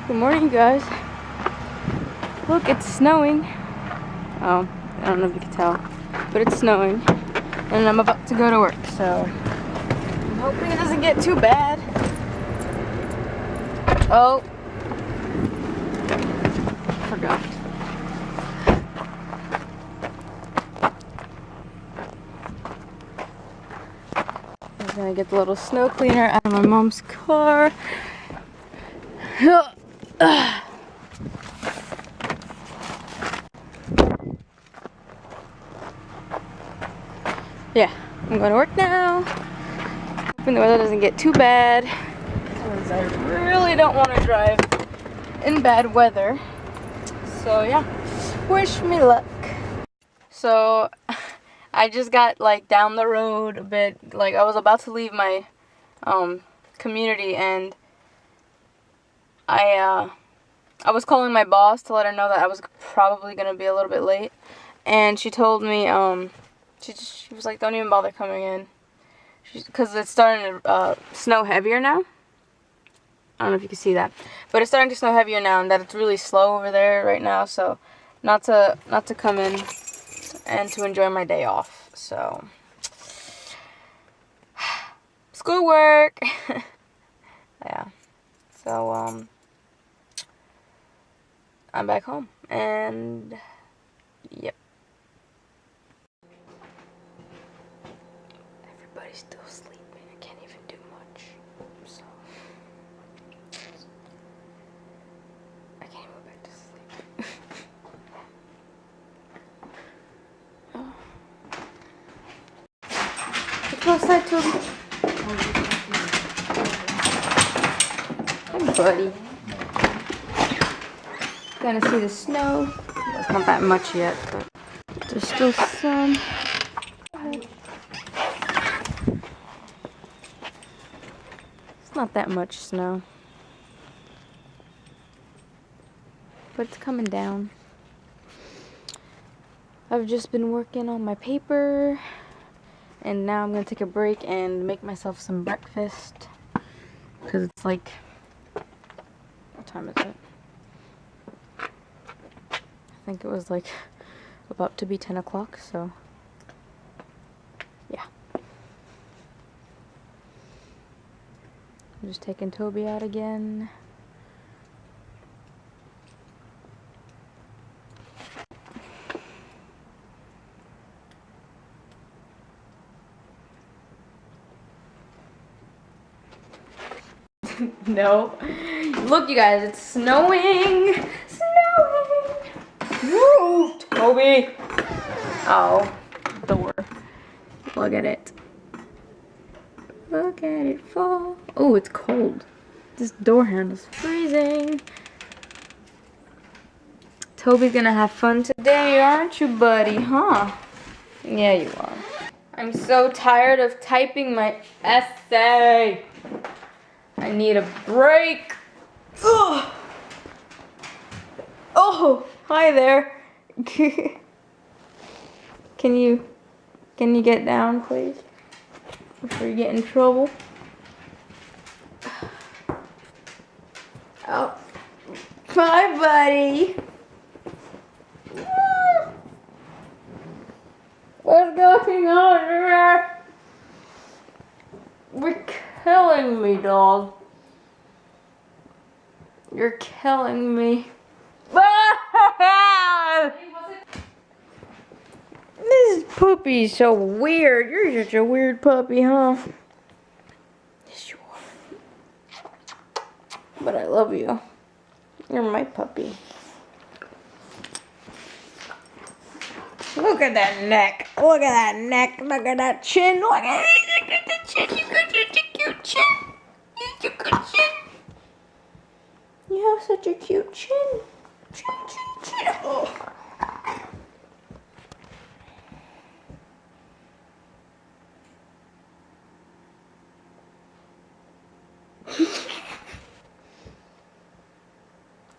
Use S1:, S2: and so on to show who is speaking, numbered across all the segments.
S1: Good morning, guys. Look, it's snowing. Oh, I don't know if you can tell, but it's snowing. And I'm about to go to work, so I'm hoping it doesn't get too bad. Oh, forgot. I'm gonna get the little snow cleaner out of my mom's car. Yeah, I'm going to work now. Hoping the weather doesn't get too bad, because I really don't want to drive in bad weather. So yeah, wish me luck. So I just got like down the road a bit. Like I was about to leave my community, and I was calling my boss to let her know that I was probably gonna be a little bit late, and she told me she was like, don't even bother coming in, because it's starting to snow heavier now. I don't know if you can see that, but it's starting to snow heavier now, and that it's really slow over there right now. So not to come in and to enjoy my day off. So schoolwork. Yeah. So I'm back home, and yep. Everybody's still sleeping. I can't even do much. So I can't even go back to sleep. Oh. Get close side, Toby. Hey, buddy. Gonna see the snow. It's not that much yet, but there's still some. It's not that much snow, but it's coming down. I've just been working on my paper, and now I'm gonna take a break and make myself some breakfast, because it's like, what time is it? I think it was like about to be 10 o'clock, so yeah. I'm just taking Toby out again. No. Look, you guys, it's snowing. Snowing. Woo, Toby. Oh, door. Look at it. Look at it fall. Oh, it's cold. This door handle's freezing. Toby's gonna have fun today, aren't you, buddy? Huh? Yeah, you are. I'm so tired of typing my essay. I need a break. Ugh. Oh, hi there. Can you get down, please, before you get in trouble? Oh, hi, buddy. What's going on here? You're killing me, dog. You're killing me. This puppy's so weird. You're such a weird puppy, huh? Yes, you are. But I love you. You're my puppy. Look at that neck. Look at that neck. Look at that chin. Look at the chin. You got such a cute chin. You got a good chin. You have such a cute chin. Chin, chin, chin. Oh.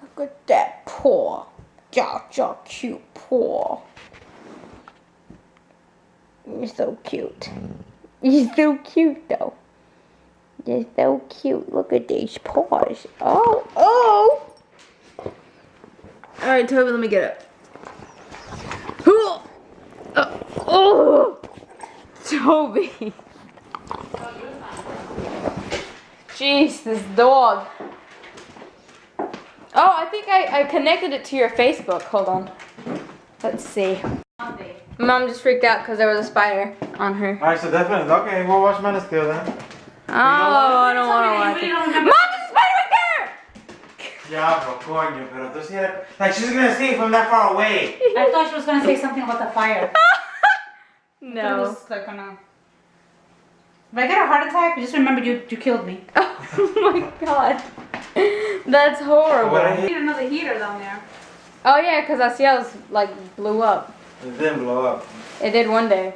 S1: Look at that paw. Such a cute paw. You're so cute. You're so cute, though. You're so cute. Look at these paws. Oh, oh! Alright, Toby, let me get up. Oh! Toby. Jeez, this dog. Oh, I think I connected it to your Facebook. Hold on. Let's see. Mom just freaked out because there was a spider on her.
S2: Alright, so definitely. Okay, we'll watch Man of Steel then.
S1: Oh, I don't want to watch it. Mom, there's a spider right there!
S2: Diablo, coño, pero tú sí eres... Like, she's gonna see it from that far away.
S3: I thought she was gonna say something about the fire.
S1: No.
S3: It was like gonna... If I get a heart attack, just remember you killed me.
S1: Oh my god. That's horrible.
S3: I need another heater down there.
S1: Oh yeah, because our cells like blew up.
S2: It didn't blow up.
S1: It did one day.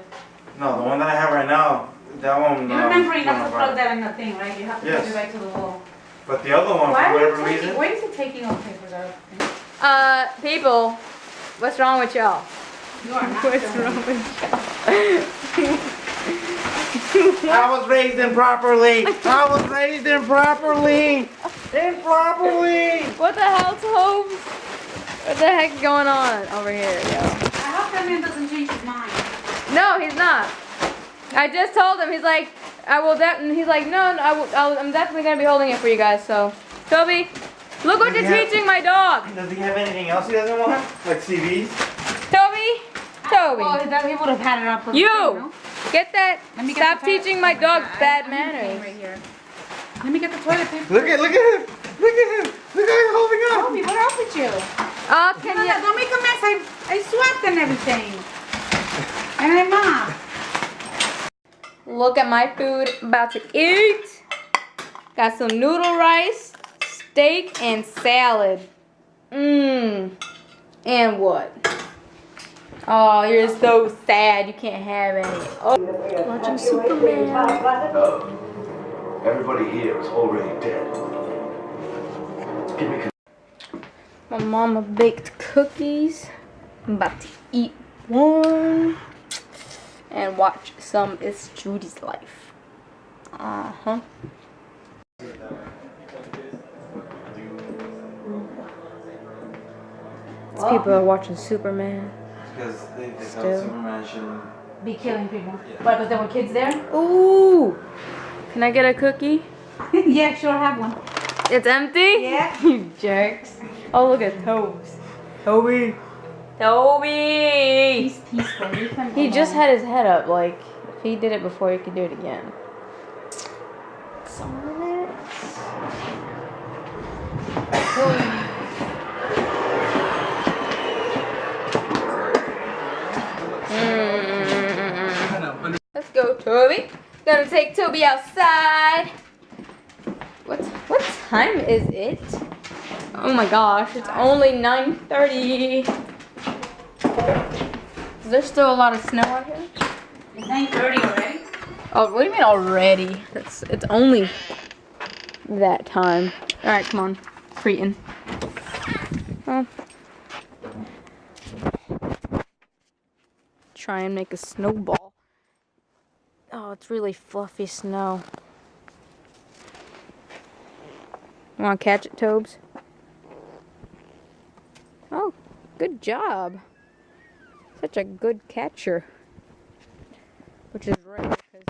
S2: No, the one that I have right now, that one...
S3: You remember you have to plug that in the thing, right? You have to plug it right to the wall.
S2: But the other one, for whatever reason...
S3: Why is it taking all papers out?
S1: People, what's wrong with y'all?
S3: You are not
S1: What's
S3: doing
S1: wrong
S3: it.
S1: with y'all?
S2: I was raised improperly. I was raised improperly. Improperly.
S1: What the hell, Tobes? What the heck's going on over here, yo?
S3: I hope that man doesn't change his mind.
S1: No, he's not. I just told him. He's like, he's like, no, I'm definitely gonna be holding it for you guys. So, Toby, look what you're teaching my dog.
S2: Does he have anything else he doesn't want? Like CVs?
S1: Toby,
S3: Well, he would have had it up.
S1: you get that.
S3: Let me get
S1: Stop
S3: the toilet
S1: teaching my
S3: paper.
S1: dog bad
S3: I'm
S1: manners.
S3: right here. Let me get the toilet paper.
S2: Look at him. Look at him. Look how he's holding up.
S3: Toby, what's up with you?
S1: Can you?
S3: Don't make a mess. I swept and everything. And I mopped.
S1: Look at my food. About to eat. Got some noodle rice, steak, and salad. And what? Oh, you're so sad. You can't have any. Oh, watching Superman.
S4: Everybody here is already dead. Give me.
S1: My mama baked cookies. I'm about to eat one and watch some It's Judy's Life. These people are watching Superman.
S2: Because they thought
S1: Still.
S2: Superman shouldn't...
S3: Be killing people. Why, because there were kids there?
S1: Ooh! Can I get a cookie?
S3: Yeah, sure, have one.
S1: It's empty?
S3: Yeah.
S1: You jerks. Oh, look at Tobes. Toby! Toby!
S3: He's peaceful.
S1: He just had his head up. Like, if he did it before, he could do it again. Some of it. Let's go, Toby. Gonna take Toby outside. What time is it? Oh my gosh, it's only 9:30. Is there still a lot of snow out here?
S3: It's 9:30 already?
S1: Oh, what do you mean already? It's only that time. All right, come on, Cretan. Oh. Try and make a snowball. Oh, it's really fluffy snow. You want to catch it, Tobes? Oh, good job. Such a good catcher. Which is rare because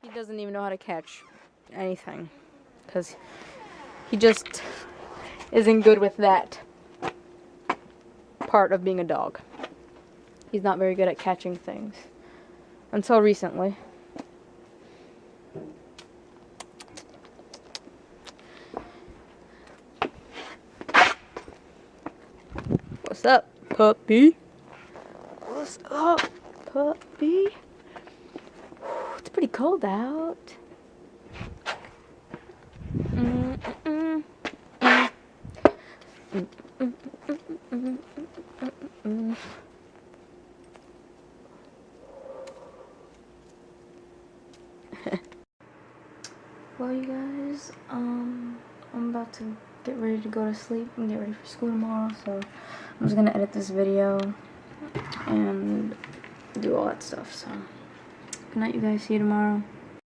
S1: he doesn't even know how to catch anything. Because he just isn't good with that part of being a dog. He's not very good at catching things. Until recently. What's up, puppy? What's up, puppy? It's pretty cold out. Well, you guys, I'm about to get ready to go to sleep and get ready for school tomorrow, so I'm just gonna edit this video and do all that stuff, so good night, you guys. See you tomorrow.